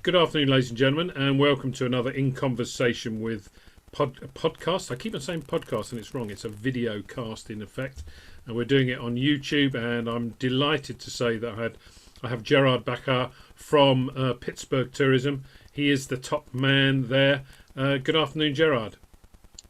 Good afternoon, ladies and gentlemen, and welcome to another In Conversation with podcast. I keep on saying podcast, and it's wrong. It's a video cast, in effect, and we're doing it on YouTube. And I'm delighted to say that I have Jerad Bachar from Pittsburgh Tourism. He is the top man there. Good afternoon, Jerad.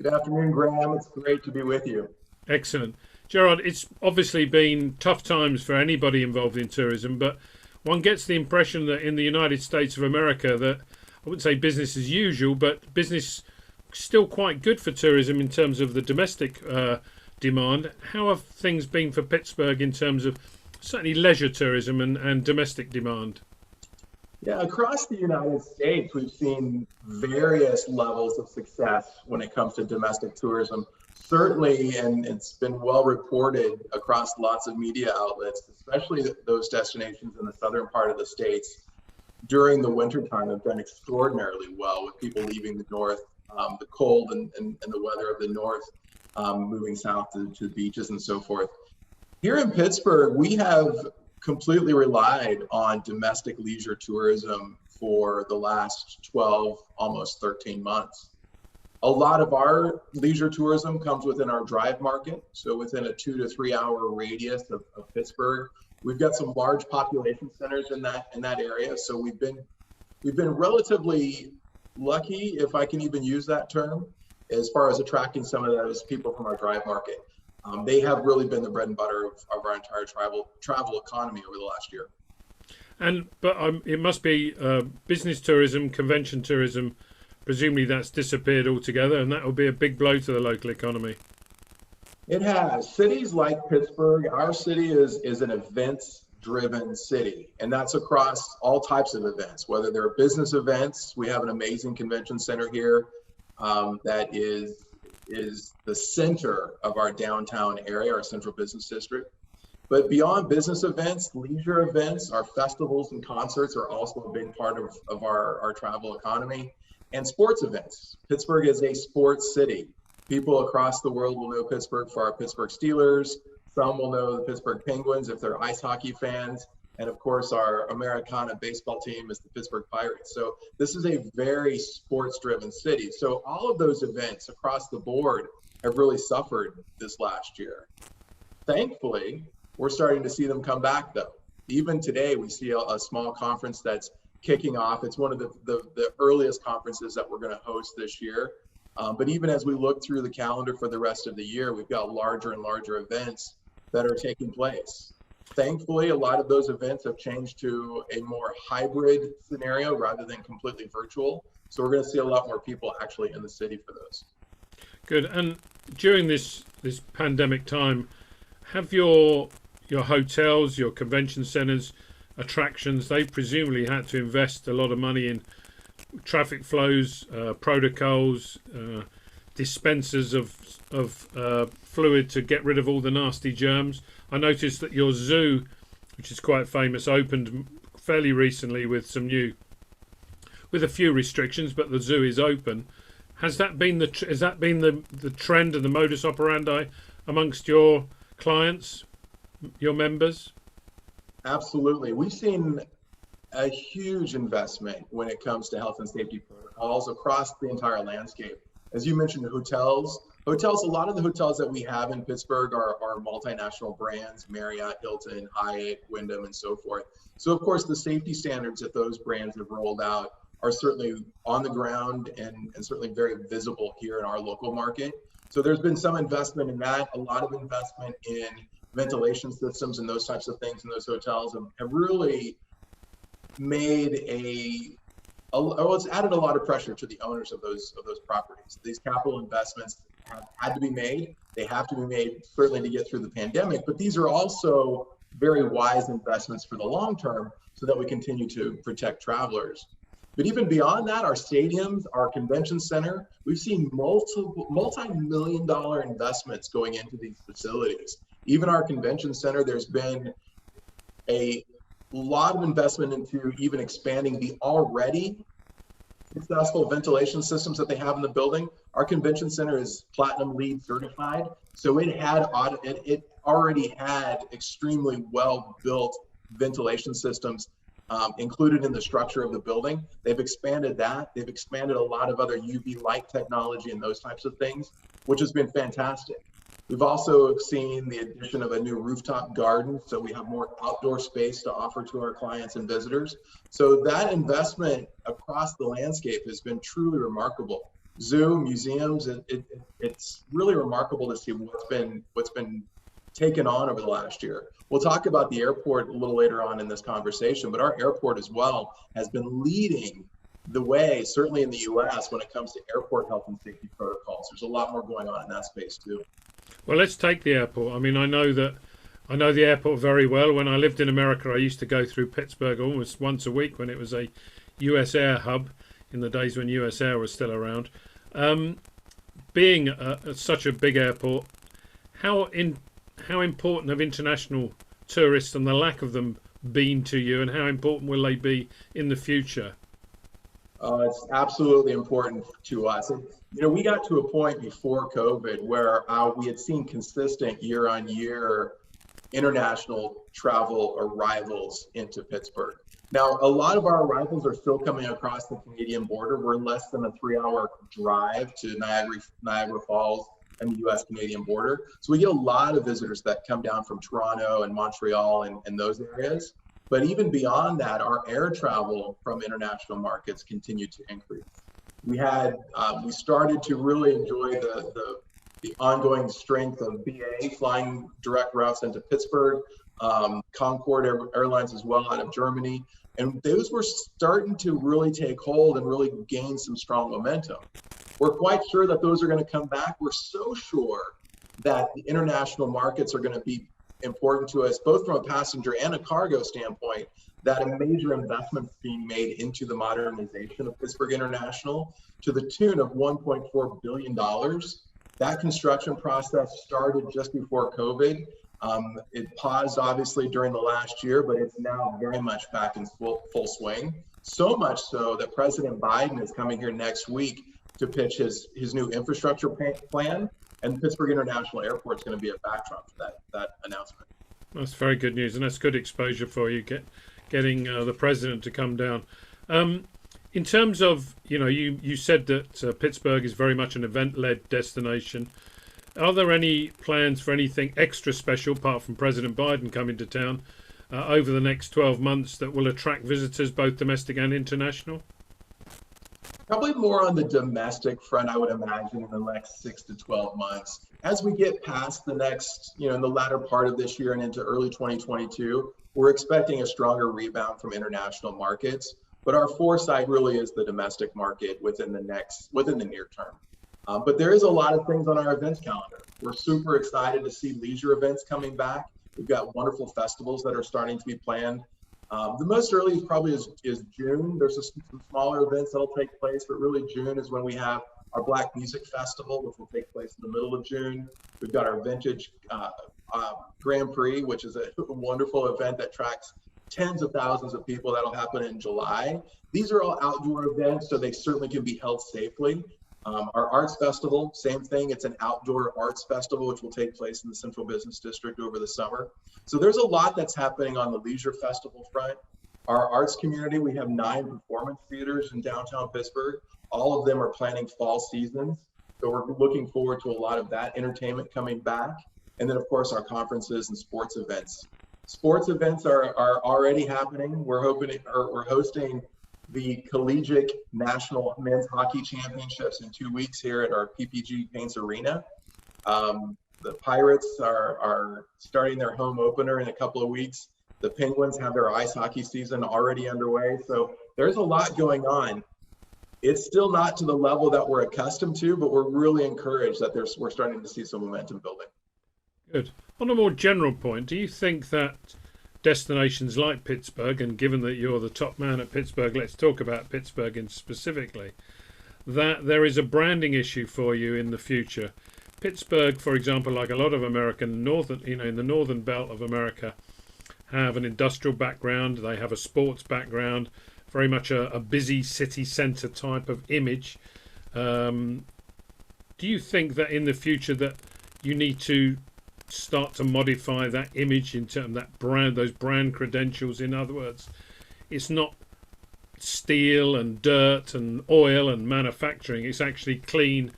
Good afternoon, Graham. It's great to be with you. Excellent. Jerad, it's obviously been tough times for anybody involved in tourism, but one gets the impression that in the United States of America that, I wouldn't say business as usual, but business still quite good for tourism in terms of the domestic demand. How have things been for Pittsburgh in terms of certainly leisure tourism and domestic demand? Yeah, across the United States, we've seen various levels of success when it comes to domestic tourism. Certainly, and it's been well reported across lots of media outlets, especially those destinations in the southern part of the states during the wintertime have done extraordinarily well with people leaving the north, the cold and the weather of the north, moving south to the beaches and so forth. Here in Pittsburgh, we have completely relied on domestic leisure tourism for the last 12, almost 13 months. A lot of our leisure tourism comes within our drive market, so within a 2 to 3 hour radius of Pittsburgh. We've got some large population centers in that area, so we've been relatively lucky, if I can even use that term, as far as attracting some of those people from our drive market. They have really been the bread and butter of our entire travel economy over the last year. But it must be business tourism, convention tourism. Presumably that's disappeared altogether, and that will be a big blow to the local economy. It has. Cities like Pittsburgh, our city is an events-driven city, and that's across all types of events, whether they're business events. We have an amazing convention center here that is the center of our downtown area, our central business district. But beyond business events, leisure events, our festivals and concerts are also a big part of our travel economy. And sports events. Pittsburgh is a sports city. People across the world will know Pittsburgh for our Pittsburgh Steelers. Some will know the Pittsburgh Penguins if they're ice hockey fans. And of course, our Americana baseball team is the Pittsburgh Pirates. So this is a very sports-driven city. So all of those events across the board have really suffered this last year. Thankfully, we're starting to see them come back, though. Even today, we see a small conference that's kicking off. It's one of the earliest conferences that we're going to host this year. But even as we look through the calendar for the rest of the year, we've got larger and larger events that are taking place. Thankfully, a lot of those events have changed to a more hybrid scenario rather than completely virtual. So we're going to see a lot more people actually in the city for those. Good. And during this pandemic time, have your hotels, your convention centers, attractions, they presumably had to invest a lot of money in traffic flows, protocols, dispensers of fluid to get rid of all the nasty germs. I noticed that your zoo, which is quite famous, opened fairly recently with a few restrictions, but the zoo is open. Has that been the trend and the modus operandi amongst your clients, your members? Absolutely. We've seen a huge investment when it comes to health and safety protocols across the entire landscape. As you mentioned, hotels, a lot of the hotels that we have in Pittsburgh are multinational brands, Marriott, Hilton, Hyatt, Wyndham, and so forth. So of course, the safety standards that those brands have rolled out are certainly on the ground and certainly very visible here in our local market. So there's been some investment in that, a lot of investment in ventilation systems and those types of things in those hotels have really made it's added a lot of pressure to the owners of those properties. These capital investments have had to be made. They have to be made certainly to get through the pandemic, but these are also very wise investments for the long term so that we continue to protect travelers. But even beyond that, our stadiums, our convention center, we've seen multi-million-dollar investments going into these facilities. Even our convention center, there's been a lot of investment into even expanding the already successful ventilation systems that they have in the building. Our convention center is Platinum LEED certified, so it already had extremely well-built ventilation systems included in the structure of the building. They've expanded that. They've expanded a lot of other UV light technology and those types of things, which has been fantastic. We've also seen the addition of a new rooftop garden, so we have more outdoor space to offer to our clients and visitors. So that investment across the landscape has been truly remarkable. Zoo, museums, it's really remarkable to see what's been taken on over the last year. We'll talk about the airport a little later on in this conversation, but our airport as well has been leading the way, certainly in the US, when it comes to airport health and safety protocols. There's a lot more going on in that space too. Well, let's take the airport. I mean, I know the airport very well. When I lived in America, I used to go through Pittsburgh almost once a week when it was a US Air hub in the days when US Air was still around. Being such a big airport, how important have international tourists and the lack of them been to you, and how important will they be in the future? It's absolutely important to us. And, we got to a point before COVID where we had seen consistent year-on-year international travel arrivals into Pittsburgh. Now, a lot of our arrivals are still coming across the Canadian border. We're less than a 3-hour drive to Niagara Falls and the US-Canadian border. So we get a lot of visitors that come down from Toronto and Montreal and those areas. But even beyond that, our air travel from international markets continued to increase. We started to really enjoy the ongoing strength of BA flying direct routes into Pittsburgh, Concorde Airlines as well out of Germany. And those were starting to really take hold and really gain some strong momentum. We're quite sure that those are going to come back. We're so sure that the international markets are going to be important to us, both from a passenger and a cargo standpoint, that a major investment is being made into the modernization of Pittsburgh International to the tune of $1.4 billion. That construction process started just before COVID. It paused obviously during the last year, but it's now very much back in full swing. So much so that President Biden is coming here next week to pitch his new infrastructure plan, and Pittsburgh International Airport is going to be a backdrop for that announcement. That's very good news, and that's good exposure for you, getting the president to come down. In terms of, you said that Pittsburgh is very much an event-led destination. Are there any plans for anything extra special, apart from President Biden coming to town, over the next 12 months that will attract visitors, both domestic and international? Probably more on the domestic front, I would imagine, in the next 6 to 12 months. As we get past the next, in the latter part of this year and into early 2022, we're expecting a stronger rebound from international markets. But our foresight really is the domestic market within the near term. But there is a lot of things on our events calendar. We're super excited to see leisure events coming back. We've got wonderful festivals that are starting to be planned. The most early probably is June. There's some smaller events that'll take place, but really June is when we have our Black Music Festival, which will take place in the middle of June. We've got our Vintage Grand Prix, which is a wonderful event that attracts tens of thousands of people. That'll happen in July. These are all outdoor events, so they certainly can be held safely. Our Arts Festival, same thing. It's an outdoor arts festival, which will take place in the Central Business District over the summer. So there's a lot that's happening on the leisure festival front. Our arts community, we have 9 performance theaters in downtown Pittsburgh. All of them are planning fall seasons. So we're looking forward to a lot of that entertainment coming back. And then of course, our conferences and sports events. Sports events are already happening. We're hosting the Collegiate National Men's Hockey Championships in 2 weeks here at our PPG Paints Arena. The Pirates are starting their home opener in a couple of weeks. The Penguins have their ice hockey season already underway. So there's a lot going on. It's still not to the level that we're accustomed to, but we're really encouraged that we're starting to see some momentum building. Good. On a more general point, do you think that destinations like Pittsburgh, and given that you're the top man at Pittsburgh, let's talk about Pittsburgh specifically, that there is a branding issue for you in the future? Pittsburgh, for example, like a lot of American in the northern belt of America, have an industrial background. They have a sports background, very much a busy city centre type of image. Do you think that in the future that you need to start to modify that image in terms of that brand, those brand credentials? In other words, it's not steel and dirt and oil and manufacturing. It's actually clean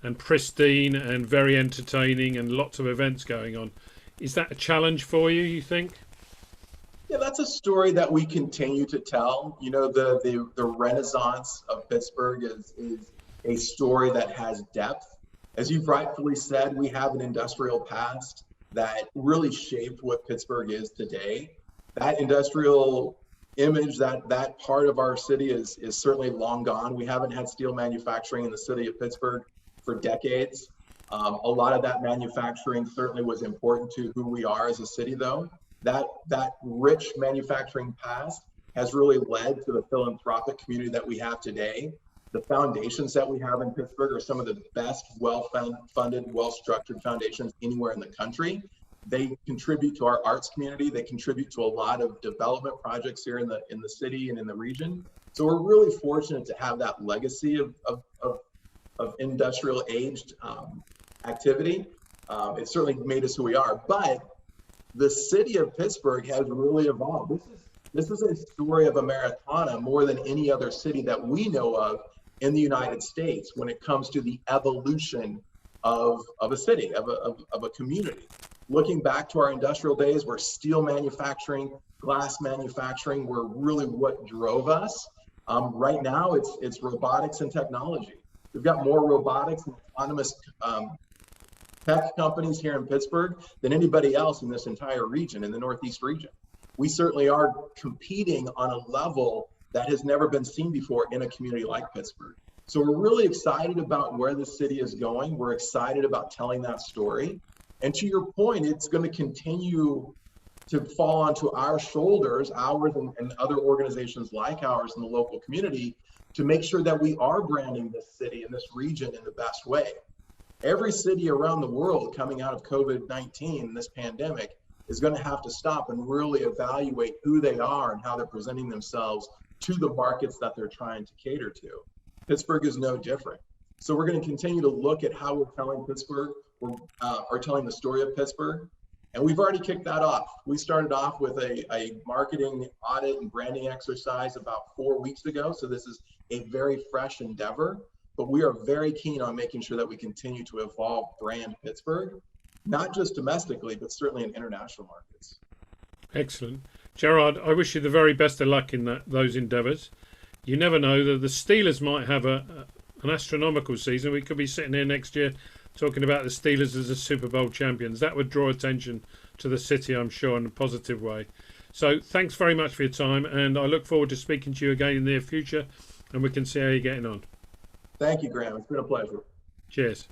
and pristine and very entertaining and lots of events going on. Is that a challenge for you, you think? Yeah, that's a story that we continue to tell. You know, the renaissance of Pittsburgh is a story that has depth. As you've rightfully said, we have an industrial past that really shaped what Pittsburgh is today. That industrial image, that part of our city is certainly long gone. We haven't had steel manufacturing in the city of Pittsburgh for decades. A lot of that manufacturing certainly was important to who we are as a city, though. That rich manufacturing past has really led to the philanthropic community that we have today. The foundations that we have in Pittsburgh are some of the best, well-funded, well-structured foundations anywhere in the country. They contribute to our arts community. They contribute to a lot of development projects here in the city and in the region. So we're really fortunate to have that legacy of industrial aged activity. It certainly made us who we are, but the city of Pittsburgh has really evolved. This is a story of Americana more than any other city that we know of in the United States when it comes to the evolution of a city, of a community. Looking back to our industrial days where steel manufacturing, glass manufacturing were really what drove us. Right now, it's robotics and technology. We've got more robotics and autonomous tech companies here in Pittsburgh than anybody else in this entire region, in the Northeast region. We certainly are competing on a level that has never been seen before in a community like Pittsburgh. So we're really excited about where the city is going. We're excited about telling that story. And to your point, it's going to continue to fall onto our shoulders, ours and other organizations like ours in the local community, to make sure that we are branding this city and this region in the best way. Every city around the world coming out of COVID-19, this pandemic, is going to have to stop and really evaluate who they are and how they're presenting themselves to the markets that they're trying to cater to. Pittsburgh is no different. So we're going to continue to look at how we're telling Pittsburgh, or telling the story of Pittsburgh. And we've already kicked that off. We started off with a marketing audit and branding exercise about 4 weeks ago. So this is a very fresh endeavor, but we are very keen on making sure that we continue to evolve brand Pittsburgh, not just domestically, but certainly in international markets. Excellent. Jerad, I wish you the very best of luck in those endeavours. You never know, that the Steelers might have an astronomical season. We could be sitting here next year talking about the Steelers as the Super Bowl champions. That would draw attention to the city, I'm sure, in a positive way. So thanks very much for your time, and I look forward to speaking to you again in the near future, and we can see how you're getting on. Thank you, Graham. It's been a pleasure. Cheers.